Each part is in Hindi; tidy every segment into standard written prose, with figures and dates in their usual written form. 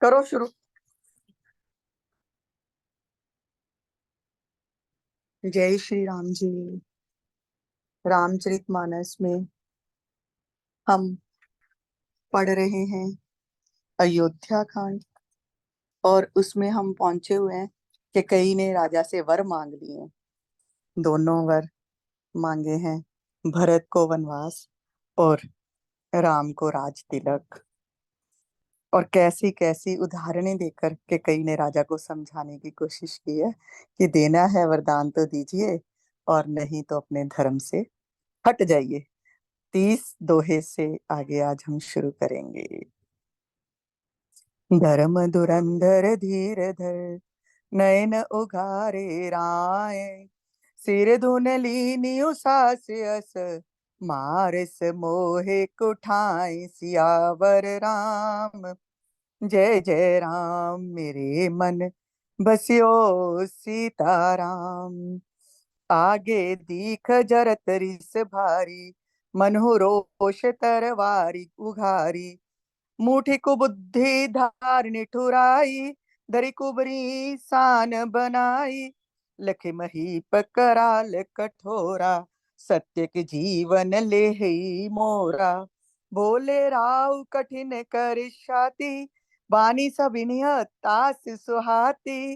करो शुरू। जय श्री राम जी। रामचरितमानस में हम पढ़ रहे हैं अयोध्या कांड। और उसमें हम पहुंचे हुए हैं कि कई ने राजा से वर मांग लिए हैं। दोनों वर मांगे हैं, भरत को वनवास और राम को राज तिलक। और कैसी कैसी उदाहरणें देकर के कई ने राजा को समझाने की कोशिश की है कि देना है वरदान तो दीजिए, और नहीं तो अपने धर्म से हट जाइए। 30 दोहे से आगे आज हम शुरू करेंगे। धर्म धुरंधर धीर धर, नयन उघारे राय। सिर धुन लीनी उसास अस, मारस मोहे कुठाई। सियावर राम जय जय राम, मेरे मन बसियो सीताराम। आगे दीख जरत रिस भारी, मनहु रोष तरवारी उघारी। मुठी कुबुद्धि धार निठुराई, धरि कुबरी सान बनाई। लखि महीप कराल कठोरा, सत्य के जीवन लेहि मोरा। बोले राव कठिन कर छाती, बानी सबिनिय तास सुहाती।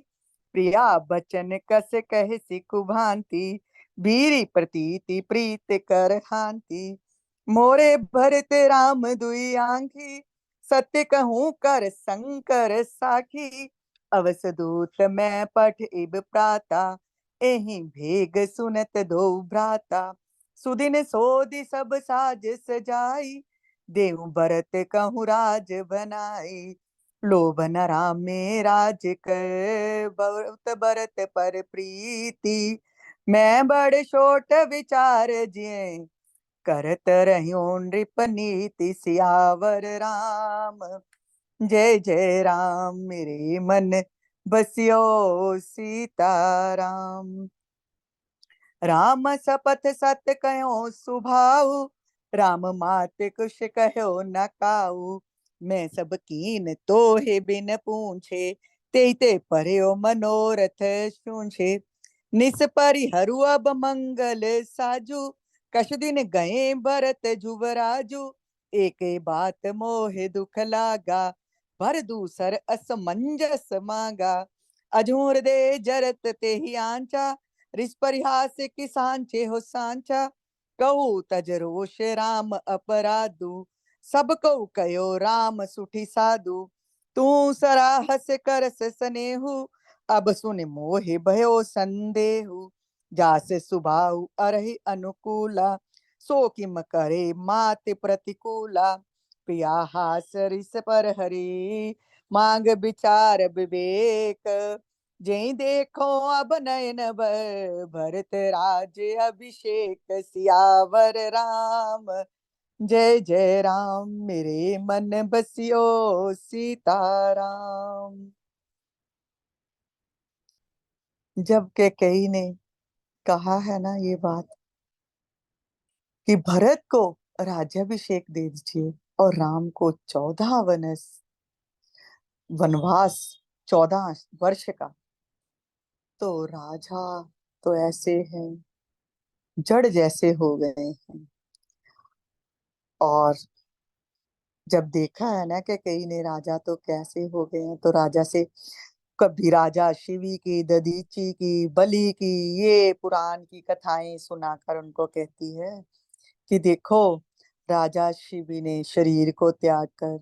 प्रिया बचन कस कह सिकु भांति, बीरी प्रतीति प्रीत कर हांति। मोरे भरत राम दुई आंखी, सत्य कहूं कर संकर साखी। अवस दूत मैं पठ इब प्राता, एहि भेग सुनत दो भ्राता। सुदिन सोदि सब साज सजाई, देहु भरत कहूँ राज बनाई। लोभन राम में राज कर, बहुत भरत पर प्रीति। मैं बड़ छोट विचार जिये, करत रह्यो नृप नीति। सियावर राम जय जय राम, मेरे मन बसियो सीताराम। राम सपथ सत्य कहो सुभाऊ, राम मात कुश कहो न काऊ। मैं सब कीन तोहे बिन पूछे, ते ते परयो मनोरथ सूझे। निस परिहरु अब मंगल साजू, कछ दिन गए भरत जुवराजू। एक बात मोहे दुख लागा, भर दूसर असमंजस मांगा। अजूर दे जरत ते ही आंचा, रिस परिहास की सांचे हो सांचा। कहू तज रोष राम अपराधु, सब कहू कयो राम सुठी साधु। तू सराहस करस सनेहु, अब सुन मोहि भयो संदेहु। जास सुभाउ अरहि अनुकूला, सो किम करे मात प्रतिकूला। प्रिया हास रिस पर हरी, मांग विचार विवेक। जय देखो अब नयन भर, भरत राज अभिषेक। सियावर राम जय जय राम, मेरे मन बसियो सीताराम। जब कैकेयी ने कहा है ना ये बात कि भरत को राज्याभिषेक दे दीजिए और राम को 14 वनवास, 14 वर्ष का, तो राजा तो ऐसे हैं, जड़ जैसे हो गए हैं। और जब देखा है ना कि कई ने राजा तो कैसे हो गए हैं, तो राजा से कभी राजा शिवी की, दधीची की, बलि की, ये पुराण की कथाएं सुनाकर उनको कहती है कि देखो, राजा शिवी ने शरीर को त्याग कर,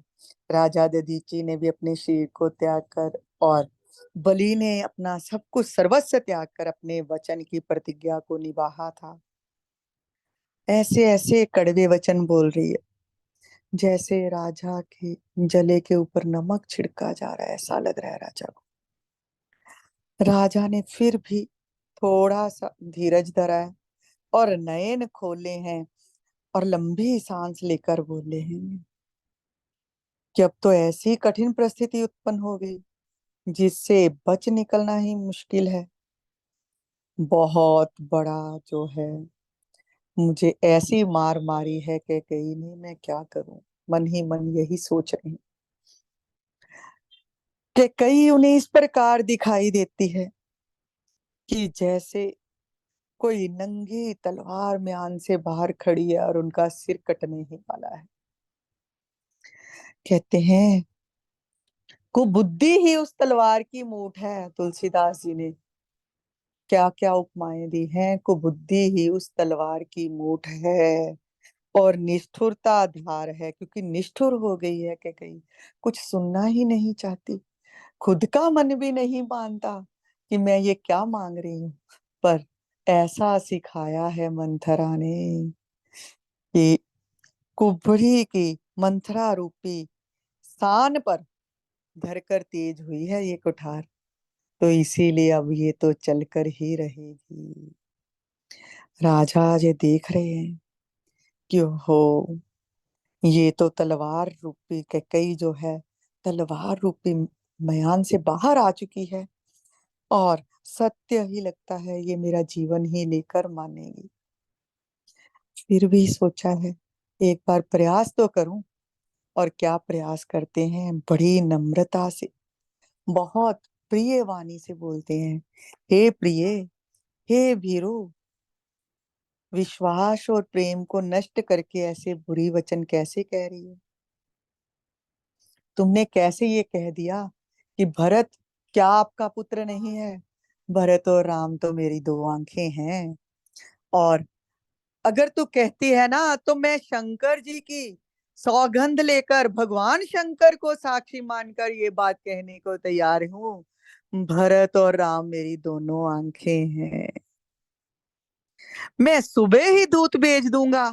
राजा दधीची ने भी अपने शरीर को त्याग कर, और बलि ने अपना सब कुछ सर्वस्व त्याग कर अपने वचन की प्रतिज्ञा को निभाया था। ऐसे ऐसे कड़वे वचन बोल रही है, जैसे राजा के जले के ऊपर नमक छिड़का जा रहा है, ऐसा लग रहा है राजा को। राजा ने फिर भी थोड़ा सा धीरज धरा है और नयन खोले हैं और लंबी सांस लेकर बोले हैं कि अब तो ऐसी कठिन परिस्थिति उत्पन्न हो गई जिससे बच निकलना ही मुश्किल है। बहुत बड़ा जो है, मुझे ऐसी मार मारी है कि कहीं नहीं, मैं क्या करूं। मन ही मन यही सोच रही हूं। कि कई उन्हें इस प्रकार दिखाई देती है कि जैसे कोई नंगी तलवार म्यान से बाहर खड़ी है और उनका सिर कटने ही वाला है। कहते हैं कुबुद्धि ही उस तलवार की मूठ है। तुलसीदास जी ने क्या क्या उपमाएं दी हैं। कुबुद्धि ही उस तलवार की मूठ है और निष्ठुरता धार है, क्योंकि निष्ठुर हो गई है कि कहीं कुछ सुनना ही नहीं चाहती। खुद का मन भी नहीं मानता कि मैं ये क्या मांग रही हूँ। पर ऐसा सिखाया है मंथरा ने कि कुबड़ी की मंथरा रूपी स्थान पर धरकर तेज हुई है ये कुठार, तो इसीलिए अब ये तो चलकर ही रहेगी। राजा ये देख रहे हैं कि हो, ये तो तलवार रूपी कैकई जो है, तलवार रूपी मयान से बाहर आ चुकी है और सत्य ही लगता है ये मेरा जीवन ही लेकर मानेगी। फिर भी सोचा है एक बार प्रयास तो करूं। और क्या प्रयास करते हैं, बड़ी नम्रता से, बहुत प्रिय वाणी से बोलते हैं, हे प्रिय, हे भीरू, विश्वास और प्रेम को नष्ट करके ऐसे बुरी वचन कैसे कह रही हो। तुमने कैसे ये कह दिया कि भरत क्या आपका पुत्र नहीं है। भरत और राम तो मेरी दो आंखें हैं। और अगर तू कहती है ना तो मैं शंकर जी की सौगंध लेकर भगवान शंकर को साक्षी मानकर ये बात कहने को तैयार हूँ। भरत और राम मेरी दोनों आंखें हैं। मैं सुबह ही दूत भेज दूंगा,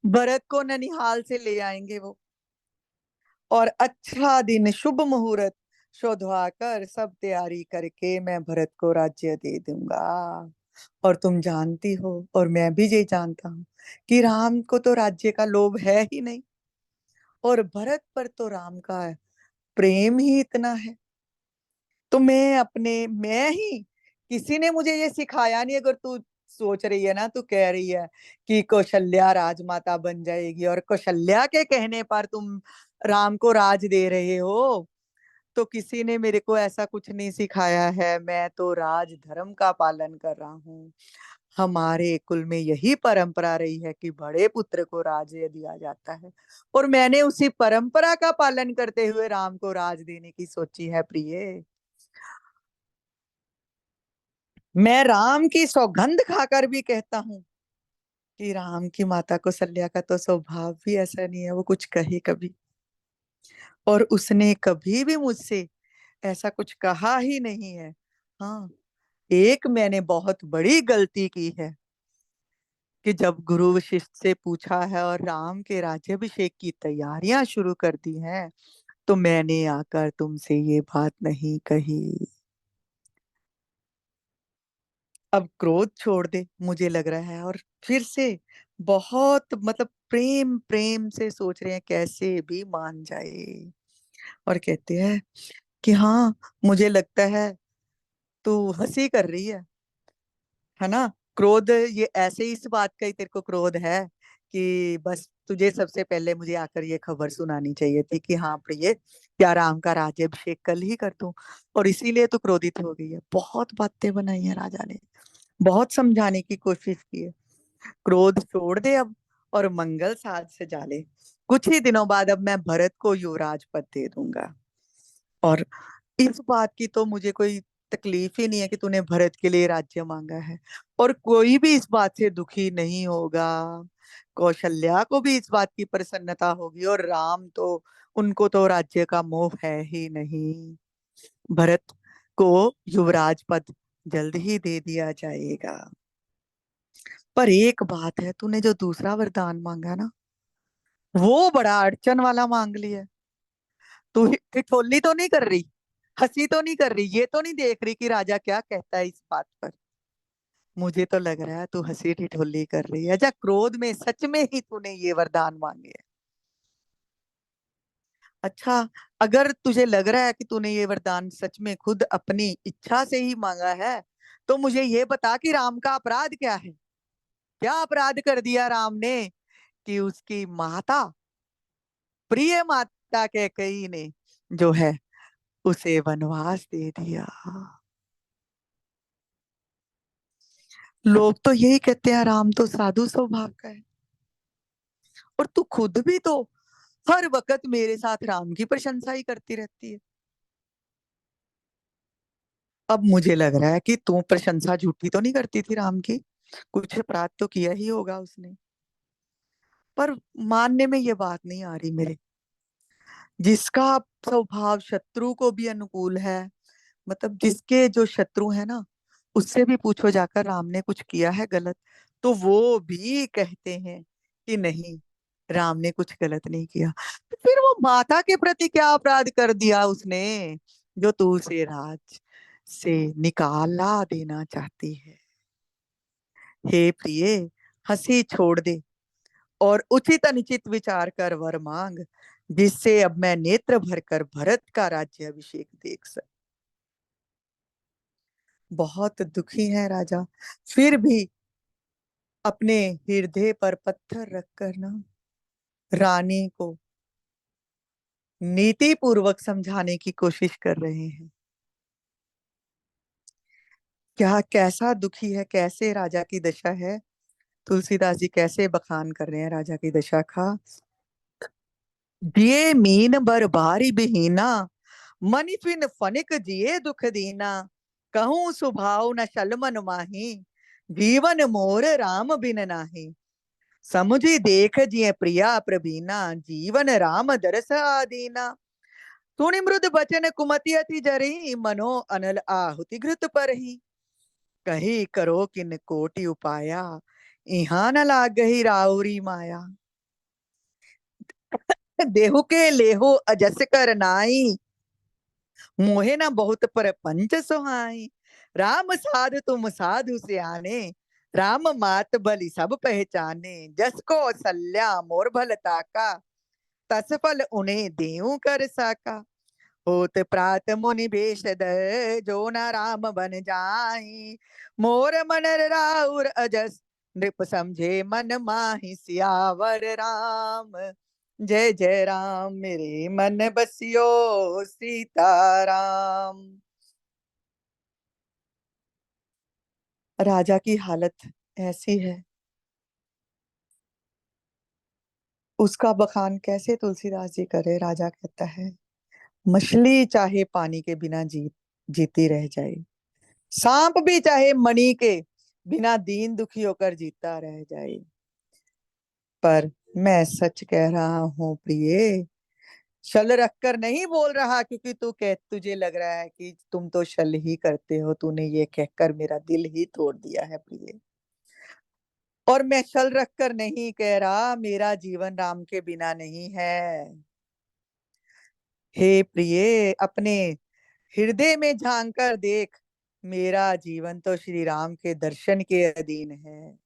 भरत को ननिहाल से ले आएंगे वो। और अच्छा दिन शुभ मुहूर्त शोधवा कर सब तैयारी करके मैं भरत को राज्य दे दूंगा। और तुम जानती हो और मैं भी ये जानता हूँ कि राम को तो राज्य का लोभ है ही नहीं, और भरत पर तो राम का प्रेम ही इतना है। तो मैं ही, किसी ने मुझे ये सिखाया नहीं। अगर तू सोच रही है ना, तू कह रही है कि कौशल्या राजमाता बन जाएगी और कौशल्या के कहने पर तुम राम को राज दे रहे हो, तो किसी ने मेरे को ऐसा कुछ नहीं सिखाया है। मैं तो राज धर्म का पालन कर रहा हूँ। हमारे कुल में यही परंपरा रही है कि बड़े पुत्र को राज्य दिया जाता है, और मैंने उसी परंपरा का पालन करते हुए राम को राज देने की सोची है प्रिय। मैं राम की सौगंध खाकर भी कहता हूँ कि राम की माता कौशल्या का तो स्वभाव भी ऐसा नहीं है, वो कुछ कहे कभी। और उसने कभी भी मुझसे ऐसा कुछ कहा ही नहीं है। हाँ, एक मैंने बहुत बड़ी गलती की है कि जब गुरु वशिष्ठ से पूछा है और राम के राज्याभिषेक की तैयारियां शुरू कर दी हैं, तो मैंने आकर तुमसे ये बात नहीं कही। अब क्रोध छोड़ दे, मुझे लग रहा है। और फिर से बहुत मतलब प्रेम प्रेम से सोच रहे हैं कैसे भी मान जाए। और कहते हैं कि हाँ, मुझे लगता है तू हंसी कर रही है ना। क्रोध ये ऐसे ही इस बात का ही तेरे को क्रोध है कि बस तुझे सबसे पहले मुझे आकर ये खबर सुनानी चाहिए थी कि हाँ प्रिय, क्या राम का राज्याभिषेक कल ही कर दूं, और इसीलिए तू क्रोधित हो गई है। बहुत बातें बनाई है राजा ने, बहुत समझाने की कोशिश की है। क्रोध छोड़ दे अब और मंगल साध सजा ले। कुछ ही दिनों बाद अब मैं भरत को युवराज पद दे दूंगा। और इस बात की तो मुझे कोई तकलीफ ही नहीं है कि तूने भरत के लिए राज्य मांगा है, और कोई भी इस बात से दुखी नहीं होगा। कौशल्या को भी इस बात की प्रसन्नता होगी, और राम तो, उनको तो राज्य का मोह है ही नहीं। भरत को युवराज पद जल्द ही दे दिया जाएगा। पर एक बात है, तूने जो दूसरा वरदान मांगा ना, वो बड़ा अड़चन वाला मांग लिया। तू ठिठोली तो नहीं कर रही, हंसी तो नहीं कर रही, ये तो नहीं देख रही कि राजा क्या कहता है इस बात पर। मुझे तो लग रहा है तू हंसी ठिठोली कर रही है। जा, क्रोध में सच में ही तूने ये वरदान मांगे हैं। अच्छा, अगर तुझे लग रहा है कि तूने ये वरदान सच में खुद अपनी इच्छा से ही मांगा है, तो मुझे ये बता कि राम का अपराध क्या है। क्या अपराध कर दिया राम ने कि उसकी माता, प्रिय माता कैकेयी ने जो है उसे वनवास दे दिया। लोग तो यही कहते हैं राम तो साधु स्वभाव का है, और तू खुद भी तो हर वक्त मेरे साथ राम की प्रशंसा ही करती रहती है। अब मुझे लग रहा है कि तू प्रशंसा झूठी तो नहीं करती थी राम की, कुछ अपराध तो किया ही होगा उसने। पर मानने में ये बात नहीं आ रही मेरे। जिसका स्वभाव शत्रु को भी अनुकूल है, मतलब जिसके जो शत्रु है ना, उससे भी पूछो जाकर राम ने कुछ किया है गलत, तो वो भी कहते हैं कि नहीं, राम ने कुछ गलत नहीं किया। तो फिर वो माता के प्रति क्या अपराध कर दिया उसने, जो तू उसे राज से निकाला देना चाहती है। हे प्रिय, हंसी छोड़ दे और उचित अनुचित विचार कर वर मांग, जिससे अब मैं नेत्र भरकर भरत का राज्य अभिषेक देख सकूं। बहुत दुखी है राजा, फिर भी अपने हृदय पर पत्थर रखकर ना रानी को नीति पूर्वक समझाने की कोशिश कर रहे हैं। क्या कैसा दुखी है, कैसे राजा की दशा है। तुलसीदास जी कैसे बखान कर रहे हैं राजा की दशा का। जिए मीन बर बारी बिहीना, मनि फिन फनिक जिए दुख दीना। कहूँ सुभाव न शल मन माही, जीवन मोर राम बिन नाही। समुझी देख जिए प्रिया प्रवीना, जीवन राम दरस आदीना। सुनि मृद बचन कुमति अति जरी, मनो अनल आहुति घृत पर ही। कही करो किन कोटि उपाया, इहा न लागही राउरी माया। देहु के लेहो अजस कर नाई, मोहे न बहुत पर पंच सुहाई। राम साधु तुम साधु से आने, राम मात बलि सब पहचाने। जस को सल्या मोर भलता का, तस फल उन्हें देऊ कर साका। होत प्रात मुनि भेष धर, जो न राम बन जाई। मोर मन राउर अजस, नृप समझे मन माहि। सियावर राम जय जय राम, मेरे मन बसियो सीताराम। राजा की हालत ऐसी है, उसका बखान कैसे तुलसीदास जी करे। राजा कहता है, मछली चाहे पानी के बिना जीती रह जाए, सांप भी चाहे मणि के बिना दीन दुखी होकर जीता रह जाए, पर मैं सच कह रहा हूँ प्रिय, छल रखकर नहीं बोल रहा। क्योंकि तुझे लग रहा है कि तुम तो छल ही करते हो, तूने ये कहकर मेरा दिल ही तोड़ दिया है प्रिय। और मैं छल रखकर नहीं कह रहा, मेरा जीवन राम के बिना नहीं है। हे प्रिय, अपने हृदय में झांक कर देख, मेरा जीवन तो श्री राम के दर्शन के अधीन है।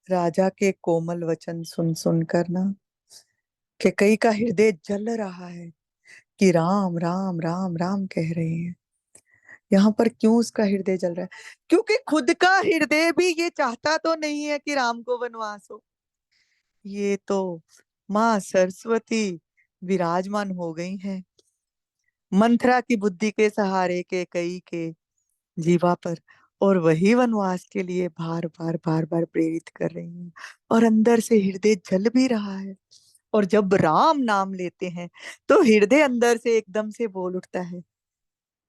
राजा के कोमल वचन सुन सुनकर ना कैकेयी का हृदय जल रहा है कि राम राम राम राम कह रहे हैं। यहाँ पर क्यों उसका हृदय जल रहा है? क्योंकि खुद का हृदय भी ये चाहता तो नहीं है कि राम को वनवास हो। ये तो माँ सरस्वती विराजमान हो गई हैं मंथरा की बुद्धि के सहारे कैकेयी के जीवा पर, और वही वनवास के लिए बार बार बार बार प्रेरित कर रही हैं। और अंदर से हृदय जल भी रहा है। और जब राम नाम लेते हैं तो हृदय अंदर से एकदम से बोल उठता है,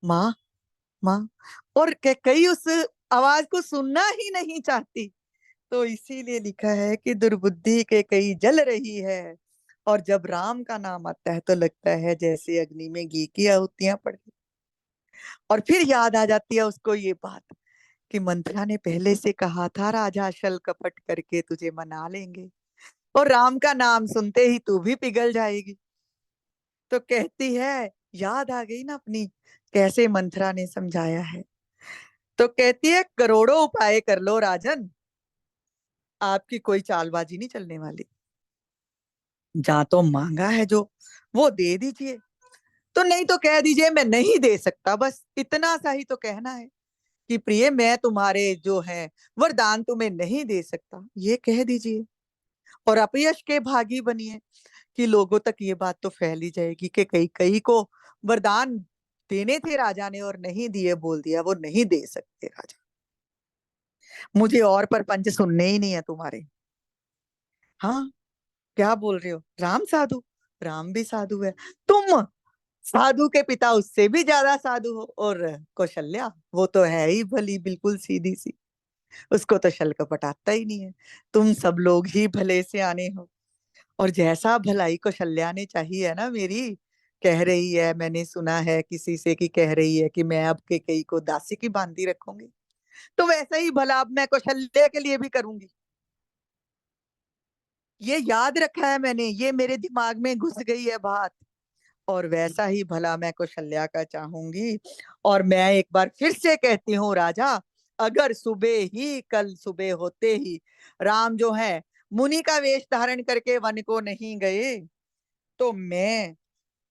माँ माँ। और कैकेयी उस आवाज को सुनना ही नहीं चाहती, तो इसीलिए लिखा है कि दुर्बुद्धि कैकेयी जल रही है। और जब राम का नाम आता है तो लगता है जैसे अग्नि में घी की आहुतियां पड़ गई। और फिर याद आ जाती है उसको ये बात कि मंत्रा ने पहले से कहा था, राजा छल कपट करके तुझे मना लेंगे, और राम का नाम सुनते ही तू भी पिघल जाएगी। तो कहती है, याद आ गई ना अपनी, कैसे मंथरा ने समझाया है। तो कहती है, करोड़ों उपाय कर लो राजन, आपकी कोई चालबाजी नहीं चलने वाली। जहां तो मांगा है जो, वो दे दीजिए। तो नहीं तो कह दीजिए मैं नहीं दे सकता, बस इतना सा ही तो कहना है कि प्रिय मैं तुम्हारे जो है वरदान तुम्हें नहीं दे सकता, ये कह दीजिए। और अपयश के भागी बनिए, कि लोगों तक ये बात तो फैली जाएगी कि कई कई को वरदान देने थे राजा ने और नहीं दिए, बोल दिया वो नहीं दे सकते राजा। मुझे और परपंच सुनने ही नहीं है तुम्हारे। हाँ, क्या बोल रहे हो? राम साधु? राम भी साधु है। तुम साधु के पिता उससे भी ज्यादा साधु हो। और कौशल्या वो तो है ही भली, बिल्कुल सीधी सी, उसको तो शल कपट आता ही नहीं है। तुम सब लोग ही भले से आने हो। और जैसा भलाई कौशल्या ने चाहिए है ना मेरी, कह रही है, मैंने सुना है किसी से कि कह रही है कि मैं अब के कई को दासी की बांधी रखूंगी, तो वैसा ही भला अब मैं कौशल्या के लिए भी करूंगी। ये याद रखा है मैंने, ये मेरे दिमाग में घुस गई है बात। और वैसा ही भला मैं कौशल्या का चाहूंगी। और मैं एक बार फिर से कहती हूँ राजा, अगर सुबह ही, कल सुबह होते ही राम जो है मुनि का वेश धारण करके वन को नहीं गए, तो मैं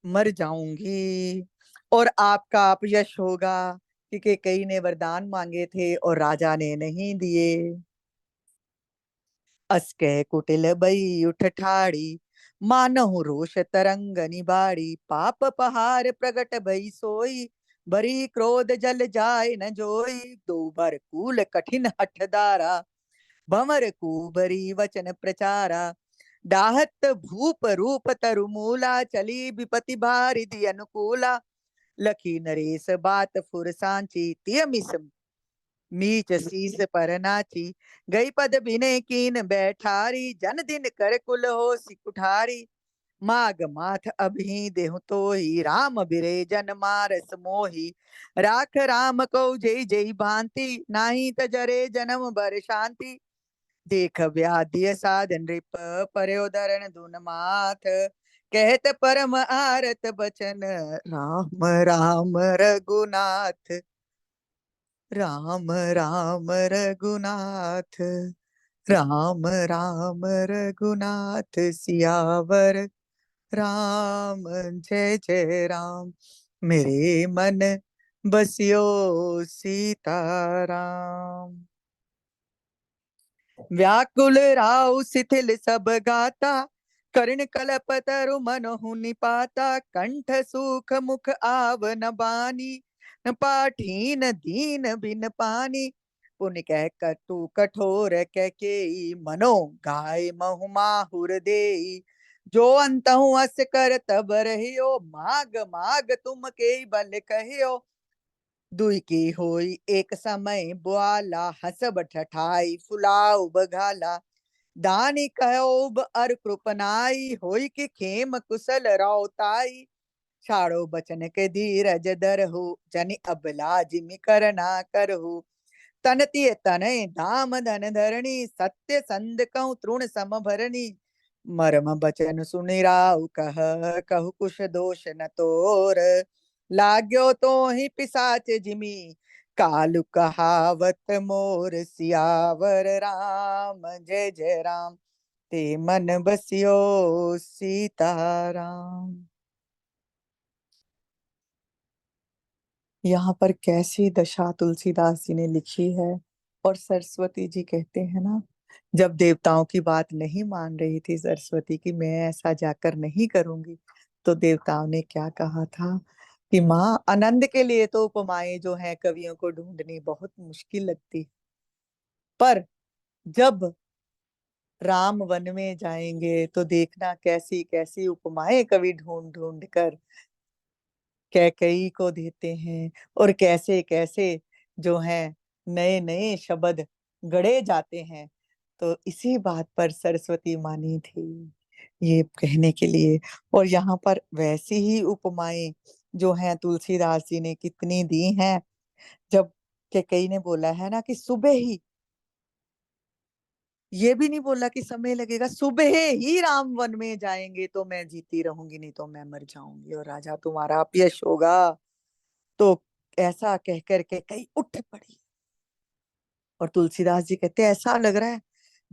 मर जाऊंगी और आपका अपयश होगा, क्योंकि कई ने वरदान मांगे थे और राजा ने नहीं दिए। अस कह कुटिल बई उठ ठाड़ी, मानहु रोष तरंग निबाड़ी, पाप पहार प्रगट भई सोई, बरी क्रोध जल जाय न जोई, दो बर कूल कठिन हठ दारा, भंवर कुबरी वचन प्रचारा, डाहत भूप रूप तरु मूला, चली विपति बारिधि अनुकूला, लखी नरेश बात फुर सांची, तिय मिस मीच शीस पर नाची, गई पद बिने कीन बैठारी, जन दिन कर कुल हो सिकुठारी, माग माथ अभी देहु तो ही, राम बिरे जन मारस मोही, राख राम को जय जय भांति, नाही तजरे जन्म बर शांति, देख व्याधि साधन रिप पर्योदरण धुन माथ, कहत परम आरत बचन, राम राम रघुनाथ, राम राम रघुनाथ, राम राम रघुनाथ, सियावर राम जय जय राम, मेरे मन बसियो सीताराम। व्याकुल राव शिथिल सब गाता, कर्ण कलप तरु मनहु निपाता, कंठ सूख मुख आव न बानी, न पाठीन दीन बिन पानी, पुण्य कह कटु कठोर कह के, मनो गाय महु माहुर दे, जो अंतहु अस कर तब रहियो, माग माग तुम के बल कहियो, दुई की होई एक समय बुआला, हसब ठठाई फुलाऊ बघाला, दानी कहोब अर कृपनाई, होई की खेम कुशल राउताई, छाड़ो बचन के धीरज धरहु, जनि अबला जिमि करना करहु, तनतीय तनय धाम धन धरणी, सत्य संध कहूँ तृण सम भरणी, मरम बचन सुनि राउ कह, कहु कुश दोष न तोर, लाग्यो तो ही पिसाच जिमी, कालु कहावत मोर, सियावर राम जय जय राम, ते मन बसियो सीताराम। यहाँ पर कैसी दशा तुलसीदास जी ने लिखी है। और सरस्वती जी कहते हैं ना, जब देवताओं की बात नहीं मान रही थी सरस्वती की, मैं ऐसा जाकर नहीं करूंगी, तो देवताओं ने क्या कहा था कि माँ, आनंद के लिए तो उपमाएं जो हैं कवियों को ढूंढनी बहुत मुश्किल लगती, पर जब राम वन में जाएंगे तो देखना कैसी कैसी उपमाएं कवि ढूंढ ढूंढ कर कैकई को देते हैं, और कैसे कैसे जो है नए नए शब्द गढ़े जाते हैं। तो इसी बात पर सरस्वती मानी थी ये कहने के लिए। और यहाँ पर वैसी ही उपमाएं जो हैं तुलसीदास जी ने कितनी दी हैं। जब कैकई ने बोला है ना कि सुबह ही, ये भी नहीं बोला कि समय लगेगा, सुबह ही राम वन में जाएंगे तो मैं जीती रहूंगी, नहीं तो मैं मर जाऊंगी और राजा तुम्हारा अपयश होगा। तो ऐसा कह कर के कई उठ पड़ी। और तुलसीदास जी कहते हैं, ऐसा लग रहा है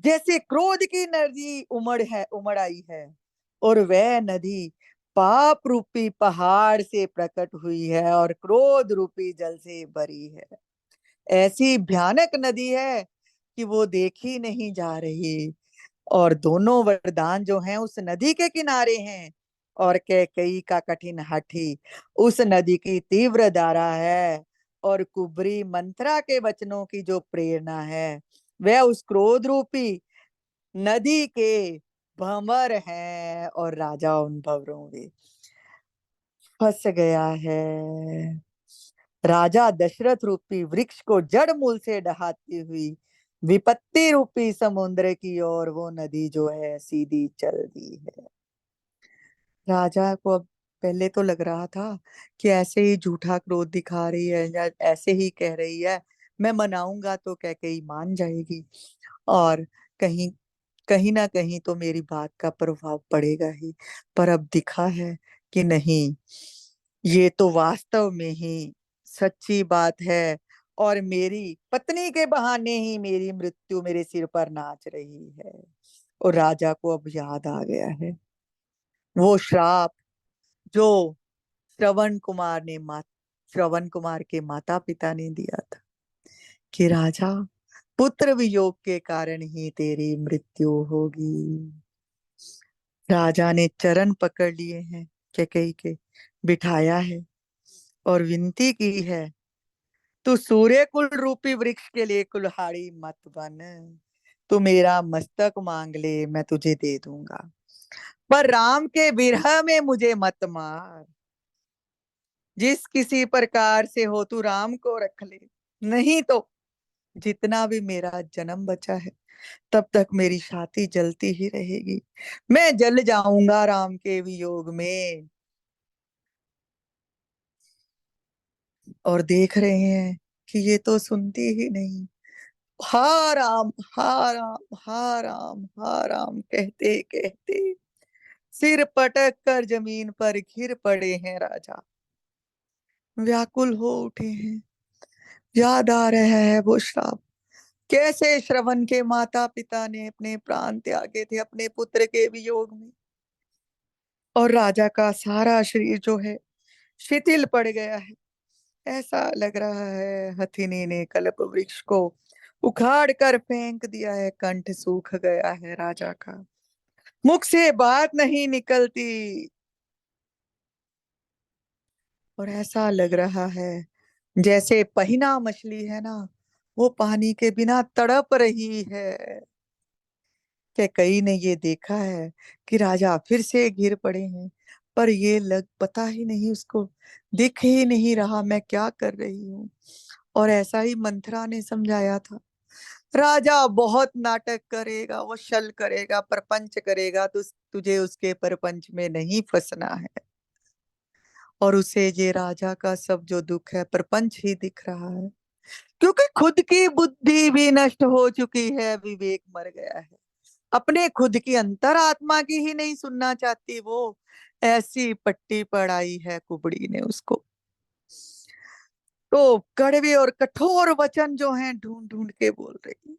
जैसे क्रोध की नदी उमड़ आई है, और वह नदी पाप रूपी पहाड़ से प्रकट हुई है और क्रोध रूपी जल से भरी है। ऐसी भयानक नदी है कि वो देखी नहीं जा रही। और दोनों वरदान जो हैं उस नदी के किनारे हैं, और कैकई का कठिन हठी उस नदी की तीव्र धारा है, और कुबरी मंत्रा के वचनों की जो प्रेरणा है वह उस क्रोध रूपी नदी के भंवर हैं, और राजा उन भंवरों में फंस गया है। राजा दशरथ रूपी वृक्ष को जड़ मूल से ढहाती हुई विपत्ति रूपी समुद्र की ओर वो नदी जो है सीधी चल दी है। राजा को अब पहले तो लग रहा था कि ऐसे ही झूठा क्रोध दिखा रही है या ऐसे ही कह रही है, मैं मनाऊंगा तो कैकेयी मान जाएगी, और कहीं कहीं ना कहीं तो मेरी बात का प्रभाव पड़ेगा ही। पर अब दिखा है कि नहीं, ये तो वास्तव में ही सच्ची बात है, और मेरी पत्नी के बहाने ही मेरी मृत्यु मेरे सिर पर नाच रही है। और राजा को अब याद आ गया है वो श्राप जो श्रवण कुमार के माता पिता ने दिया था कि राजा, पुत्र वियोग के कारण ही तेरी मृत्यु होगी। राजा ने चरण पकड़ लिए हैं कैकेयी के, बिठाया है और विनती की है, तू सूर्य कुल रूपी वृक्ष के लिए कुल्हाड़ी मत बन, तू मेरा मस्तक मांग ले, मैं तुझे दे दूंगा, पर राम के विरह में मुझे मत मार। जिस किसी प्रकार से हो तू राम को रख ले, नहीं तो जितना भी मेरा जन्म बचा है तब तक मेरी छाती जलती ही रहेगी, मैं जल जाऊंगा राम के वियोग में। और देख रहे हैं कि ये तो सुनती ही नहीं। हा राम, हा राम, हा राम, हा राम कहते कहते सिर पटक कर जमीन पर गिर पड़े हैं राजा, व्याकुल हो उठे हैं। याद आ रहा है वो श्राप, कैसे श्रवण के माता पिता ने अपने प्राण त्यागे थे अपने पुत्र के वियोग में, और राजा का सारा शरीर जो है शिथिल पड़ गया है। ऐसा लग रहा है हथिनी ने कल्प वृक्ष को उखाड़ कर फेंक दिया है, कंठ सूख गया है राजा का, मुख से बात नहीं निकलती। और ऐसा लग रहा है जैसे पहिना मछली है ना, वो पानी के बिना तड़प रही है। कैकेयी ने ये देखा है कि राजा फिर से गिर पड़े हैं, पर ये लग पता ही नहीं उसको, दिख ही नहीं रहा मैं क्या कर रही हूँ। और ऐसा ही मंथरा ने समझाया था, राजा बहुत नाटक करेगा, वो छल करेगा, प्रपंच करेगा, तो तुझे उसके प्रपंच में नहीं फंसना है। और उसे ये राजा का सब जो दुख है प्रपंच ही दिख रहा है, क्योंकि खुद की बुद्धि भी नष्ट हो चुकी है, विवेक मर गया है, अपने खुद की अंतरात्मा की ही नहीं सुनना चाहती वो, ऐसी पट्टी पड़ाई है कुबड़ी ने उसको। तो कड़वे और कठोर वचन जो हैं ढूंढ ढूंढ के बोल रही,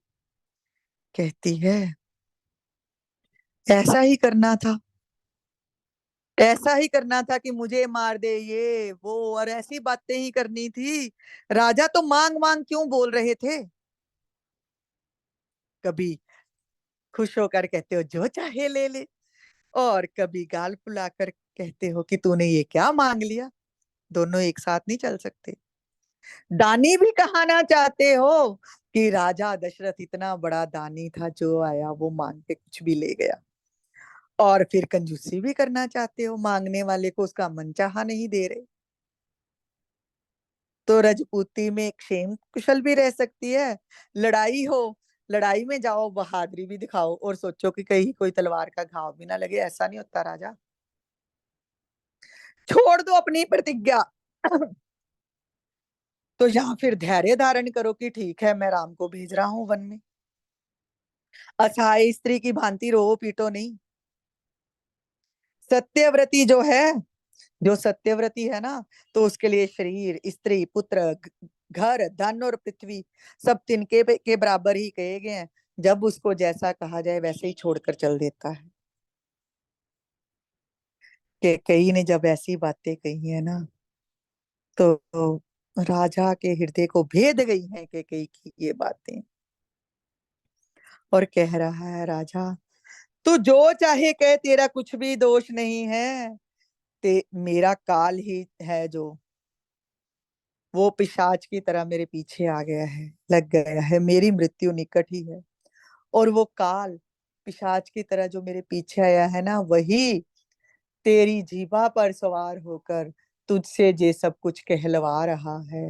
कहती है ऐसा ही करना था, ऐसा ही करना था कि मुझे मार दे ये वो, और ऐसी बातें ही करनी थी। राजा तो मांग मांग क्यों बोल रहे थे, कभी खुश होकर कहते हो जो चाहे ले ले, और कभी गाल फुलाकर कहते हो कि तूने ये क्या मांग लिया, दोनों एक साथ नहीं चल सकते। दानी भी कहाना चाहते हो कि राजा दशरथ इतना बड़ा दानी था, जो आया वो मांग के कुछ भी ले गया, और फिर कंजूसी भी करना चाहते हो, मांगने वाले को उसका मनचाहा नहीं दे रहे। तो रजपूती में क्षेम कुशल भी रह सकती है, लड़ाई हो, लड़ाई में जाओ, बहादुरी भी दिखाओ, और सोचो कि कहीं कोई तलवार का घाव भी ना लगे, ऐसा नहीं होता राजा। छोड़ दो अपनी प्रतिज्ञा तो यहाँ फिर धैर्य धारण करो कि ठीक है मैं राम को भेज रहा हूँ वन में, असहाय स्त्री की भांति रो पीटो नहीं। सत्यव्रती जो है, जो सत्यव्रती है ना, तो उसके लिए शरीर, स्त्री, पुत्र, घर, धन और पृथ्वी सब तिनके के बराबर ही कहे गए हैं। जब उसको जैसा कहा जाए वैसे ही छोड़कर चल देता है। कि कई ने जब ऐसी बातें कही है ना, तो राजा के हृदय को भेद गई हैं कि कई की ये बातें, और कह रहा है राजा, तू जो चाहे कह, तेरा कुछ भी दोष नहीं है, ते मेरा काल ही है जो वो पिशाच की तरह मेरे पीछे आ गया है, लग गया है, मेरी मृत्यु निकट ही है। और वो काल पिशाच की तरह जो मेरे पीछे आया है ना, वही तेरी जीभा पर सवार होकर तुझसे जे सब कुछ कहलवा रहा है।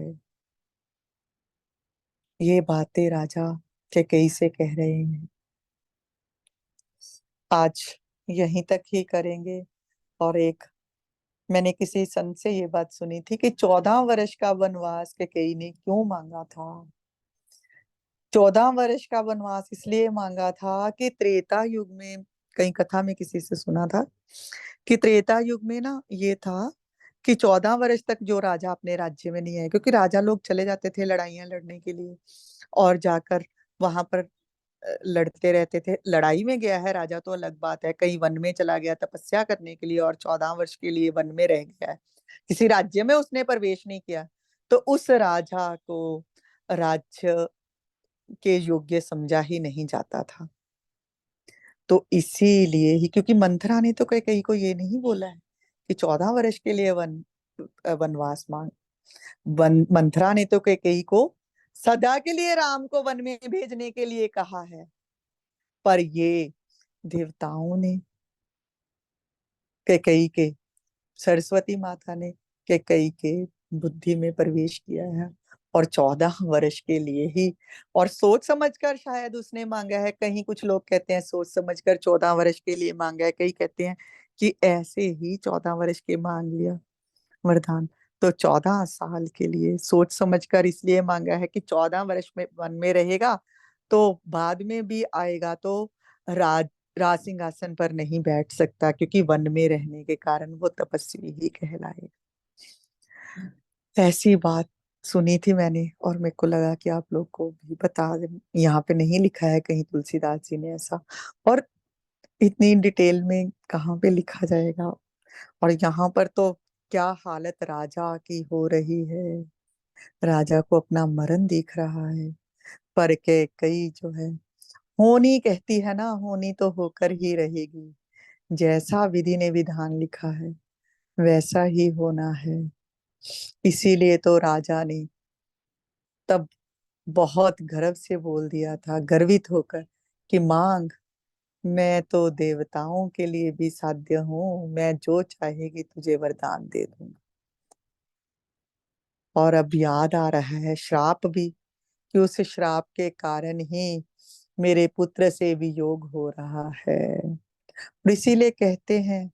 ये बातें राजा कैकेयी से कह रहे हैं। आज यहीं तक ही करेंगे। और एक मैंने किसी संत से ये बात सुनी थी कि 14 वर्ष का वनवास कैकेयी ने क्यों मांगा था। 14 वर्ष का वनवास इसलिए मांगा था कि त्रेता युग में, कहीं कथा में किसी से सुना था कि त्रेता युग में ना ये था कि 14 वर्ष तक जो राजा अपने राज्य में नहीं है, क्योंकि राजा लोग चले जाते थे लड़ाइयां लड़ने के लिए और जाकर वहां पर लड़ते रहते थे। लड़ाई में गया है राजा तो अलग बात है, कहीं वन में चला गया तपस्या करने के लिए और 14 वर्ष के लिए वन में रह गया है, किसी राज्य में उसने प्रवेश नहीं किया, तो उस राजा को राज्य के योग्य समझा ही नहीं जाता था। तो इसीलिए ही, क्योंकि मंथरा ने तो कहीं को ये नहीं बोला है कि 14 वर्ष के लिए वनवास मांग। मंथरा ने तो कहीं को सदा के लिए राम को वन में भेजने के लिए कहा है। पर ये देवताओं ने कैकेयी के, सरस्वती माता ने कैकेयी के बुद्धि में प्रवेश किया है और 14 वर्ष के लिए ही, और सोच समझकर शायद उसने मांगा है। कहीं कुछ लोग कहते हैं सोच समझकर 14 वर्ष के लिए मांगा है, कहीं कहते हैं कि ऐसे ही 14 वर्ष के मांग लिया वरदान। तो 14 साल के लिए सोच समझकर इसलिए मांगा है कि 14 वर्ष में वन में रहेगा तो बाद में भी आएगा तो राज राज सिंहासन पर नहीं बैठ सकता, क्योंकि वन में रहने के कारण वो तपस्वी ही कहलाएगा। ऐसी बात सुनी थी मैंने और मेरे को लगा कि आप लोग को भी बता दें। यहाँ पे नहीं लिखा है कहीं तुलसीदास जी ने ऐसा, और इतनी डिटेल में कहाँ पे लिखा जाएगा। और यहाँ पर तो क्या हालत राजा की हो रही है, राजा को अपना मरण दिख रहा है। पर के कई जो है, होनी कहती है ना, होनी तो होकर ही रहेगी, जैसा विधि ने विधान लिखा है वैसा ही होना है। इसीलिए तो राजा ने तब बहुत गर्व से बोल दिया था, गर्वित होकर, कि मांग, मैं तो देवताओं के लिए भी साध्य हूँ, मैं जो चाहेगी तुझे वरदान दे दूंगा। और अब याद आ रहा है श्राप भी, कि उस श्राप के कारण ही मेरे पुत्र से वियोग हो रहा है। और इसीलिए कहते हैं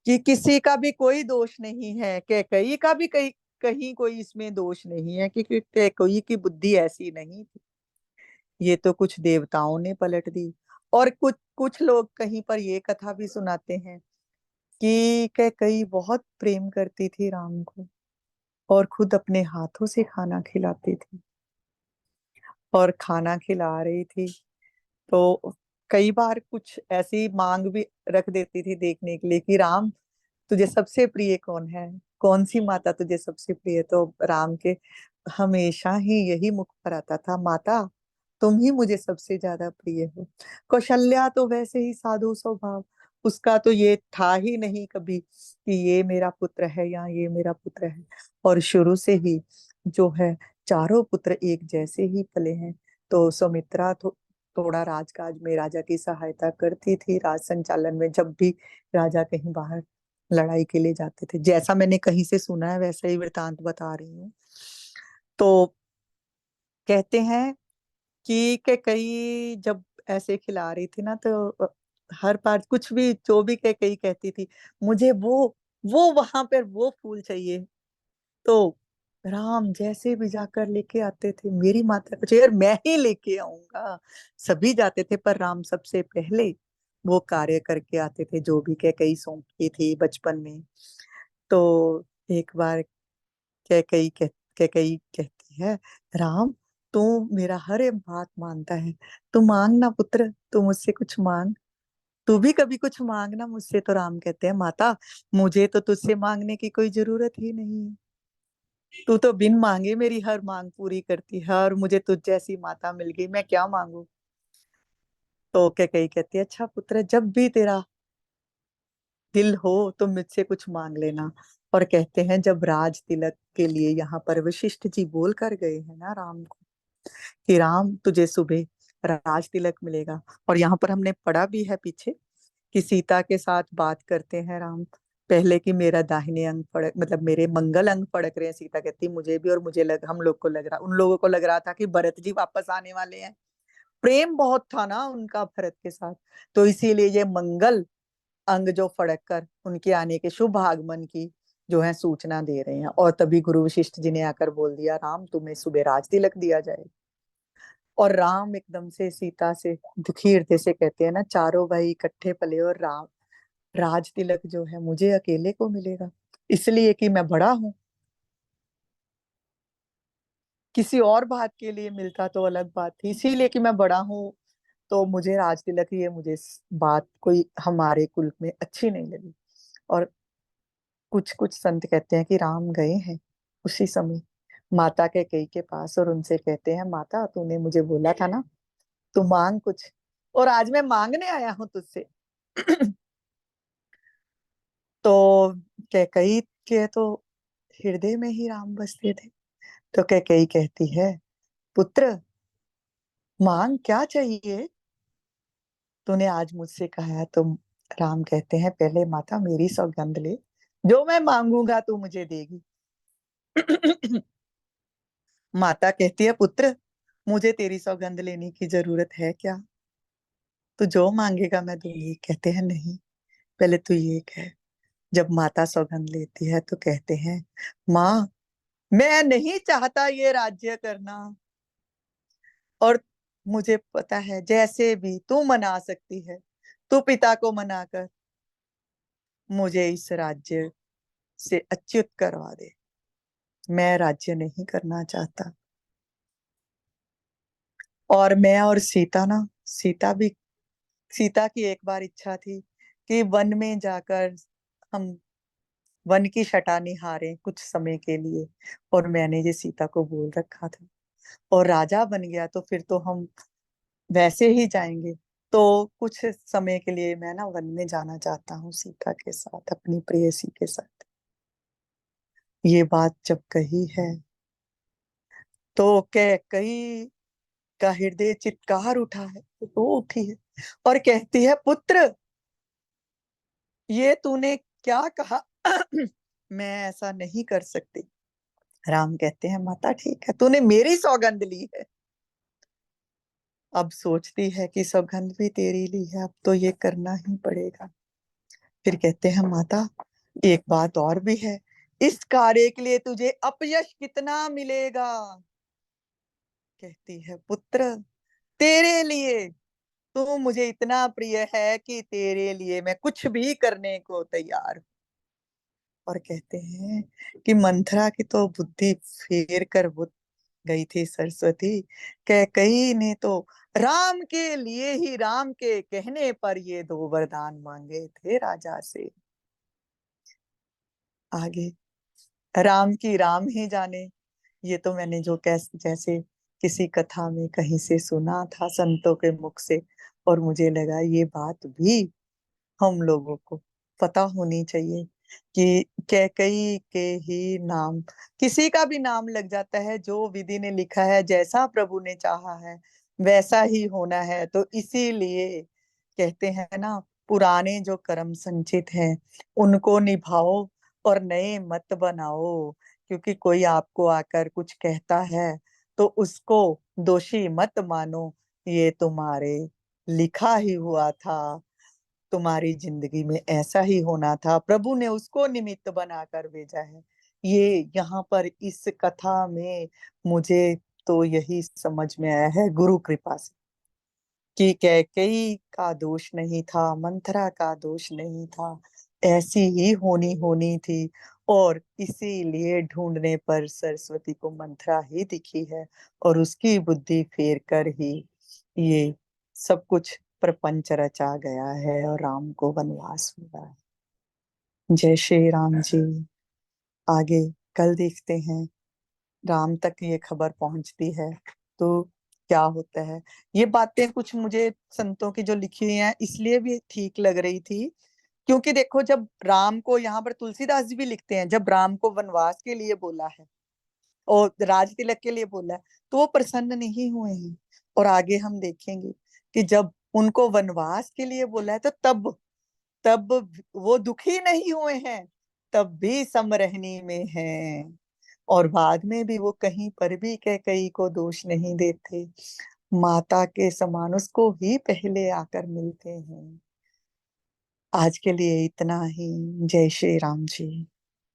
कि किसी का भी कोई दोष नहीं है, कैकेयी का भी कहीं कहीं कोई इसमें दोष नहीं है, क्योंकि कैकेयी की बुद्धि ऐसी नहीं थी। ये तो कुछ देवताओं ने पलट दी। और कुछ कुछ लोग कहीं पर ये कथा भी सुनाते हैं कि कैकेयी बहुत प्रेम करती थी राम को और खुद अपने हाथों से खाना खिलाती थी, और खाना खिला रही थी तो कई बार कुछ ऐसी मांग भी रख देती थी देखने के लिए कि राम, तुझे सबसे प्रिय कौन है, कौन सी माता तुझे सबसे प्रिय। तो राम के हमेशा ही यही मुख पर आता था, माता तुम ही मुझे सबसे ज्यादा प्रिय हो। कौशल्या तो वैसे ही साधु स्वभाव, उसका तो ये था ही नहीं कभी कि ये मेरा पुत्र है या ये मेरा पुत्र है। और शुरू से ही जो है चारों पुत्र एक जैसे ही पले हैं। तो सुमित्रा तो थोड़ा राजकाज में राजा की सहायता करती थी, राज संचालन में, जब भी राजा कहीं बाहर लड़ाई के लिए जाते थे। जैसा मैंने कहीं से सुना है वैसा ही वृतांत बता रही हूँ। तो कहते हैं कि कई जब ऐसे खिला रही थी ना, तो हर बार कुछ भी जो भी कई कहती थी, मुझे वो वहां पर वो फूल चाहिए। तो राम जैसे भी जाकर लेके आते थे, मेरी माता को चाहिए और मैं ही लेके आऊंगा। सभी जाते थे पर राम सबसे पहले वो कार्य करके आते थे जो भी कई सौंपती थी बचपन में। तो एक बार कैकई कहती है, राम तू मेरा हर एक बात मानता है, तू मांग ना पुत्र, तू मुझसे कुछ मांग, तू भी कभी कुछ मांगना मुझसे। तो राम कहते हैं, माता मुझे तो तुझसे मांगने की कोई जरूरत ही नहीं है, तू तो बिन मांगे मेरी हर मांग पूरी करती है और मुझे तुझ जैसी माता मिल गई, मैं क्या मांगू। तो कैकई कहती है, अच्छा पुत्र, जब भी तेरा दिल हो तो मुझसे कुछ मांग लेना। और कहते हैं जब राज तिलक के लिए यहाँ पर वशिष्ठ जी बोल कर गए हैं ना राम को कि राम तुझे सुबह राज तिलक मिलेगा, और यहाँ पर हमने पढ़ा भी है पीछे कि सीता के साथ बात करते हैं राम पहले कि मेरा दाहिने अंग फड़क, मतलब मेरे मंगल अंग फड़क रहे हैं। सीता कहती मुझे भी, और मुझे हम लोग को लग रहा, उन लोगों को लग रहा था कि भरत जी वापस आने वाले हैं। प्रेम बहुत था ना उनका भरत के साथ, तो इसीलिए ये मंगल अंग जो फड़क कर उनके आने के शुभ आगमन की जो है सूचना दे रहे हैं। और तभी गुरु वशिष्ठ जी ने आकर बोल दिया राम तुम्हें सुबह राज तिलक दिया जाए। और राम एकदम से सीता से दुखी हृदय से कहते हैं ना, चारों भाई इकट्ठे पले और राम राज तिलक जो है मुझे अकेले को मिलेगा, इसलिए कि मैं बड़ा हूं। किसी और बात के लिए मिलता तो अलग बात थी, इसीलिए कि मैं बड़ा हूं तो मुझे राज तिलक, ये मुझे बात कोई हमारे कुल में अच्छी नहीं लगी। और कुछ कुछ संत कहते हैं कि राम गए हैं उसी समय माता कैकेयी के पास, और उनसे कहते हैं माता तूने मुझे बोला था ना तू मांग कुछ, और आज मैं मांगने आया हूं तुझसे। तो कैकेयी के तो हृदय में ही राम बसते थे। तो कैकेयी कहती है पुत्र मांग क्या चाहिए, तूने आज मुझसे कहा है। तो राम कहते हैं पहले माता मेरी सौगंध ले, जो मैं मांगूंगा तू मुझे देगी। माता कहती है पुत्र मुझे तेरी सौगंध लेने की जरूरत है क्या, तू जो मांगेगा मैं दूंगी। कहते हैं नहीं, पहले तू ये कह। जब माता सौगंध लेती है तो कहते हैं माँ मैं नहीं चाहता ये राज्य करना, और मुझे पता है जैसे भी तू मना सकती है तू पिता को मना कर मुझे इस राज्य से अच्युत करवा दे, मैं राज्य नहीं करना चाहता। और मैं और सीता ना, सीता की एक बार इच्छा थी कि वन में जाकर हम वन की छटा निहारें कुछ समय के लिए, और मैंने ये सीता को बोल रखा था। और राजा बन गया तो फिर तो हम वैसे ही जाएंगे। तो कुछ समय के लिए मैं ना वन में जाना चाहता हूँ सीता के साथ, अपनी प्रेयसी के साथ। ये बात जब कही है तो कैकेयी का हृदय चित्कार उठा है, रो उठी है और कहती है पुत्र ये तूने क्या कहा। मैं ऐसा नहीं कर सकती। राम कहते हैं माता ठीक है तूने मेरी सौगंध ली है, अब सोचती है कि सौगंध भी तेरी ली है, अब तो ये करना ही पड़ेगा। फिर कहते हैं माता एक बात और भी है, इस कार्य के लिए तुझे अपयश कितना मिलेगा। कहती है पुत्र तेरे लिए, तू मुझे इतना प्रिय है कि तेरे लिए मैं कुछ भी करने को तैयार हूं। और कहते हैं कि मंथरा की तो बुद्धि फेर कर वो गई थी सरस्वती। कैकेयी ने तो राम के लिए ही, राम के कहने पर ये दो वरदान मांगे थे राजा से। आगे राम की राम ही जाने। ये तो मैंने जो जैसे किसी कथा में कहीं से सुना था संतों के मुख से, और मुझे लगा ये बात भी हम लोगों को पता होनी चाहिए कि कैकेयी के ही नाम किसी का भी नाम लग जाता है, जो विधि ने लिखा है जैसा प्रभु ने चाहा है वैसा ही होना है। तो इसीलिए कहते हैं ना पुराने जो कर्म संचित हैं उनको निभाओ और नए मत बनाओ, क्योंकि कोई आपको आकर कुछ कहता है तो उसको दोषी मत मानो, ये तुम्हारे लिखा ही हुआ था, तुम्हारी जिंदगी में ऐसा ही होना था, प्रभु ने उसको निमित्त बनाकर भेजा है। ये यहाँ पर इस कथा में मुझे तो यही समझ में आया है गुरु कृपा से कि कैकेयी का दोष नहीं था, मंथरा का दोष नहीं था, ऐसी ही होनी होनी थी। और इसीलिए ढूंढने पर सरस्वती को मंथरा ही दिखी है, और उसकी बुद्धि फेर कर ही ये सब कुछ प्रपंच रचा गया है और राम को वनवास मिला है। जय श्री राम जी। आगे कल देखते हैं राम तक ये खबर पहुंचती है तो क्या होता है। ये बातें कुछ मुझे संतों की जो लिखी हुई हैं इसलिए भी ठीक लग रही थी क्योंकि देखो, जब राम को, यहाँ पर तुलसीदास जी भी लिखते हैं, जब राम को वनवास के लिए बोला है और राज तिलक के लिए बोला है, तो वो प्रसन्न नहीं हुए हैं। और आगे हम देखेंगे कि जब उनको वनवास के लिए बोला है, तो तब तब वो दुखी नहीं हुए हैं, तब भी समरहनी में हैं। और बाद में भी वो कहीं पर भी कैकई को दोष नहीं देते, माता के समान उसको ही पहले आकर मिलते हैं। आज के लिए इतना ही। जय श्री राम जी।